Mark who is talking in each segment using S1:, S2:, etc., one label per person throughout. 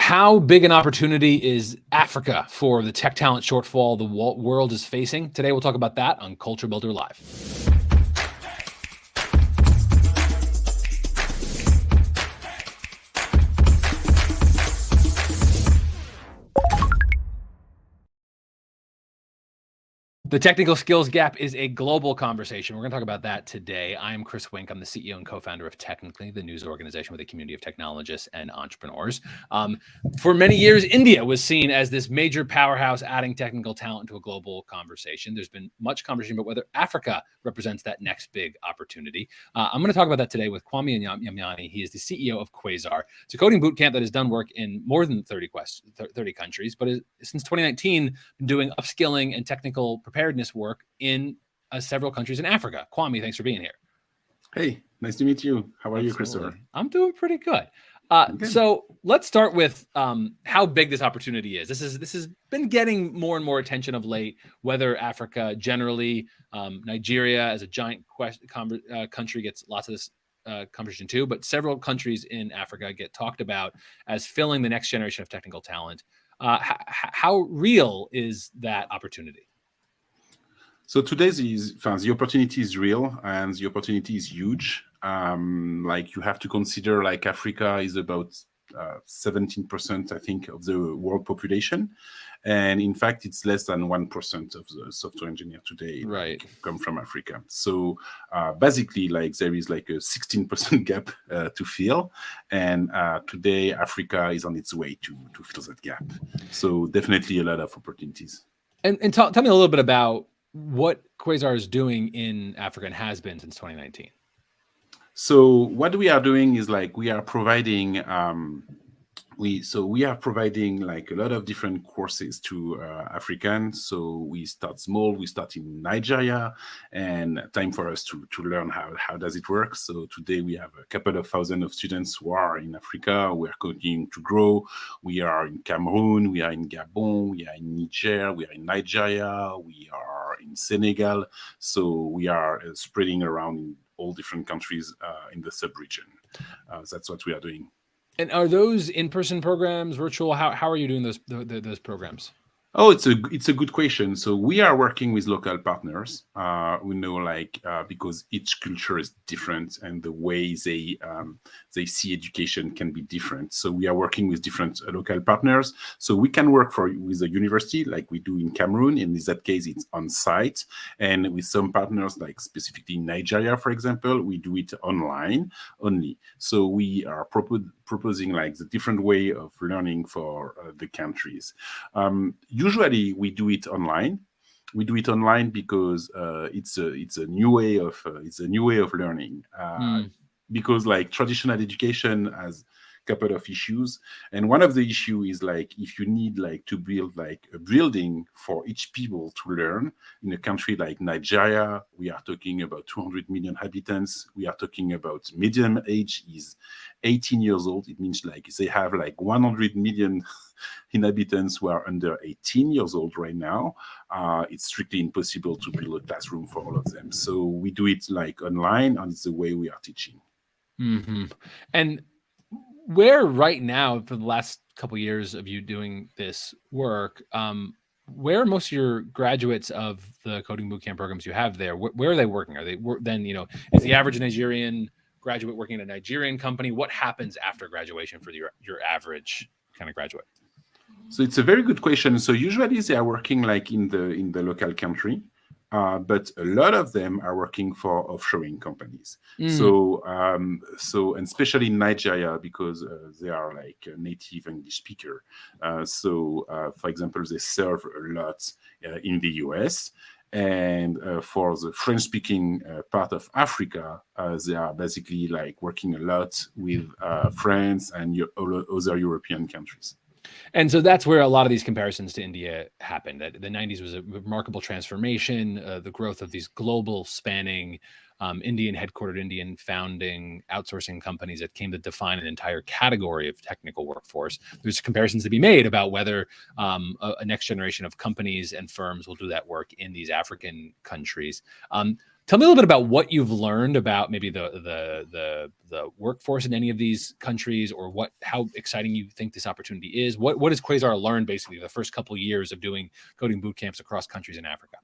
S1: How big an opportunity is Africa for the tech talent shortfall the world is facing? Today, we'll talk about that on Culture Builder Live. The technical skills gap is a global conversation. We're going to talk about that today. I'm Chris Wink. I'm the CEO and co-founder of Technically, the news organization with a community of technologists and entrepreneurs. For many years, India was seen as this major powerhouse adding technical talent to a global conversation. There's been much conversation about whether Africa represents that next big opportunity. I'm going to talk about that today with Kwame Yamgnane. He is the CEO of Qwasar. It's a coding bootcamp that has done work in more than 30 countries, but since 2019, been doing upskilling and technical preparedness work in several countries in Africa. Kwame, thanks for being here.
S2: Hey, nice to meet you. How are you, Christopher?
S1: I'm doing pretty good. So let's start with how big this opportunity is. This has been getting more and more attention of late, whether Africa generally, Nigeria as a giant country gets lots of this conversation too, but several countries in Africa get talked about as filling the next generation of technical talent. How real is that opportunity?
S2: So the opportunity is real and the opportunity is huge. Like you have to consider like Africa is about 17%, I think, of the world population. And in fact, it's less than 1% of the software engineer today come from Africa. So basically, like there is like a 16% gap to fill. And today, Africa is on its way to fill that gap. So definitely a lot of opportunities.
S1: And tell me a little bit about what Qwasar is doing in Africa and has been since 2019.
S2: So what we are doing is like we are providing we are providing like a lot of different courses to Africans. So we start small. We start in Nigeria, and time for us to learn how does it work. So today we have a couple of thousand of students who are in Africa. We are continuing to grow. We are in Cameroon. We are in Gabon. We are in Niger. We are in Nigeria. We are in Senegal. So we are spreading around in all different countries in the sub-region. That's what we are doing.
S1: And are those in-person programs, virtual? How are you doing those programs?
S2: Oh, it's a good question. So we are working with local partners. We know because each culture is different and the way they see education can be different. So we are working with different local partners. So we can work with a university like we do in Cameroon. In that case, it's on site. And with some partners, like specifically in Nigeria, for example, we do it online only. So we are proposing like the different way of learning for the countries. Usually we do it online. We do it online because it's a new way of learning. Because like traditional education has a couple of issues, and one of the issue is like if you need like to build like a building for each people to learn in a country like Nigeria, we are talking about 200 million inhabitants. We are talking about median age is 18 years old. It means like they have like 100 million inhabitants who are under 18 years old right now. It's strictly impossible to build a classroom for all of them. So we do it like online, and it's the way we are teaching.
S1: Mm-hmm. And where right now, for the last couple of years of you doing this work, where are most of your graduates of the coding bootcamp programs you have there? Where are they working? Are they then, is the average Nigerian graduate working at a Nigerian company? What happens after graduation for your average kind of graduate?
S2: So it's a very good question. So usually they are working like in the local country, but a lot of them are working for offshoring companies. So and especially in Nigeria because they are like a native English speaker. For example, they serve a lot in the US. And for the French-speaking part of Africa, they are basically like working a lot with France and other European countries.
S1: And so that's where a lot of these comparisons to India happened. That the 90s was a remarkable transformation, the growth of these global spanning Indian headquartered, Indian founding outsourcing companies that came to define an entire category of technical workforce. There's comparisons to be made about whether a next generation of companies and firms will do that work in these African countries. Tell me a little bit about what you've learned about maybe the workforce in any of these countries, or how exciting you think this opportunity is. What has Qwasar learned basically the first couple of years of doing coding boot camps across countries in Africa?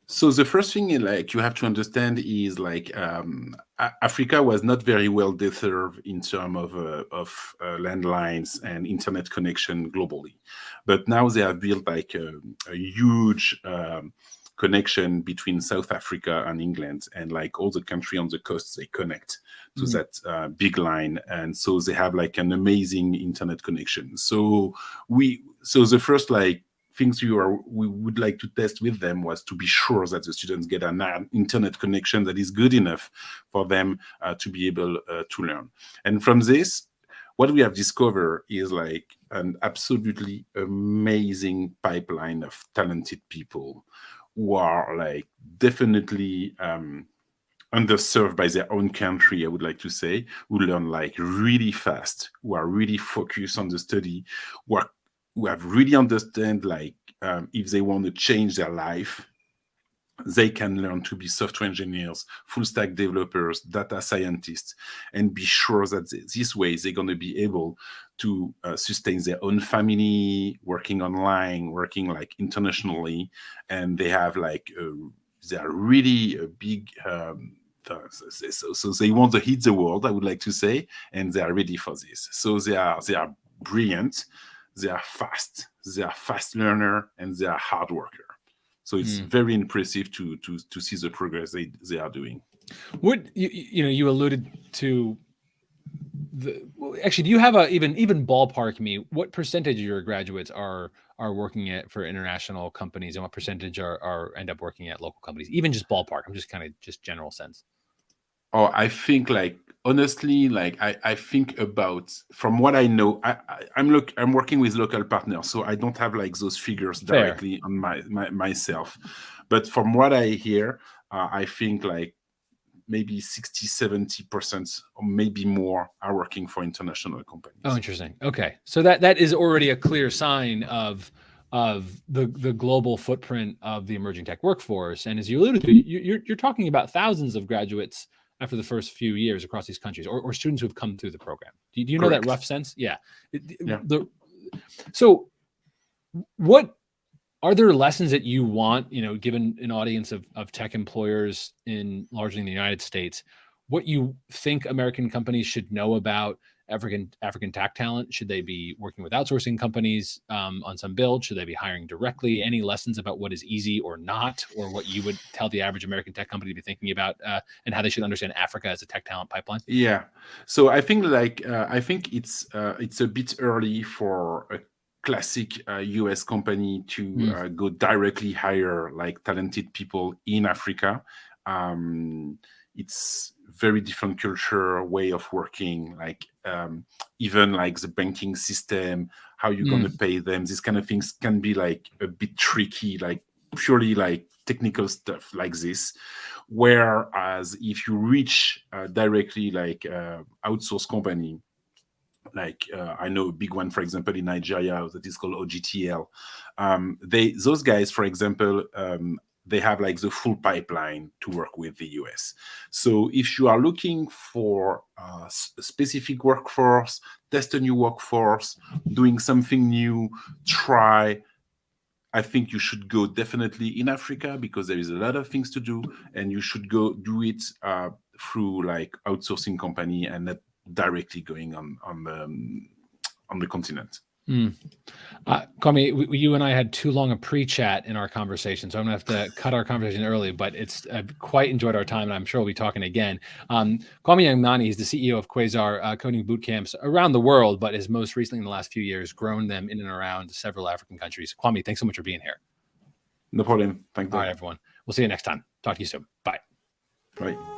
S2: So the first thing like you have to understand is like Africa was not very well deserved in terms of landlines and internet connection globally, but now they have built like a huge connection between South Africa and England, and like all the country on the coast, they connect to that big line, and so they have like an amazing internet connection. So the first like things we would like to test with them was to be sure that the students get an internet connection that is good enough for them to be able to learn. And from this, what we have discovered is like an absolutely amazing pipeline of talented people who are like definitely underserved by their own country, I would like to say, who learn like really fast, who are really focused on the study, who have really understand like if they want to change their life, they can learn to be software engineers, full stack developers, data scientists, and be sure that this way they're going to be able to sustain their own family, working online, working like internationally, and they have like they are really a big so they want to hit the world, I would like to say, and they are ready for this. So they are brilliant, they are fast learner, and they are hard worker. So it's very impressive to see the progress they are doing.
S1: What you alluded to actually, do you have a even ballpark me what percentage of your graduates are working for international companies, and what percentage are end up working at local companies? Even just ballpark. I'm just kind of just general sense.
S2: Oh, I think like honestly, like I think about, from what I know, I'm working with local partners, so I don't have like those figures directly on myself. But from what I hear, I think like maybe 60-70% or maybe more are working for international companies.
S1: Oh, interesting. Okay, so that is already a clear sign of the global footprint of the emerging tech workforce. And as you alluded to, you're talking about thousands of graduates after the first few years across these countries, or students who have come through the program. Do you know that rough sense? Yeah. So what are there lessons that you want, given an audience of tech employers largely in the United States, what you think American companies should know about African tech talent? Should they be working with outsourcing companies on some build? Should they be hiring directly? Any lessons about what is easy or not, or what you would tell the average American tech company to be thinking about, and how they should understand Africa as a tech talent pipeline?
S2: Yeah. So I think like it's a bit early for a classic US company to go directly hire like talented people in Africa. It's very different culture, way of working, like even like the banking system, how you're going to pay them, these kind of things can be like a bit tricky, like purely like technical stuff like this. Whereas if you reach directly like outsource company, like I know a big one, for example, in Nigeria that is called OGTL. Those guys, for example, they have like the full pipeline to work with the US. So if you are looking for a specific workforce, test a new workforce, doing something new, I think you should go definitely in Africa, because there is a lot of things to do, and you should go do it through like outsourcing company and not directly going on the continent.
S1: Kwame, you and I had too long a pre-chat in our conversation, so I'm gonna have to cut our conversation early. But I've quite enjoyed our time, and I'm sure we'll be talking again. Kwame Yamgnane is the CEO of Qwasar coding boot camps around the world, but has most recently in the last few years grown them in and around several African countries. Kwame, thanks so much for being here.
S2: No problem. Thank you.
S1: All right, everyone. We'll see you next time. Talk to you soon. Bye.
S2: Bye.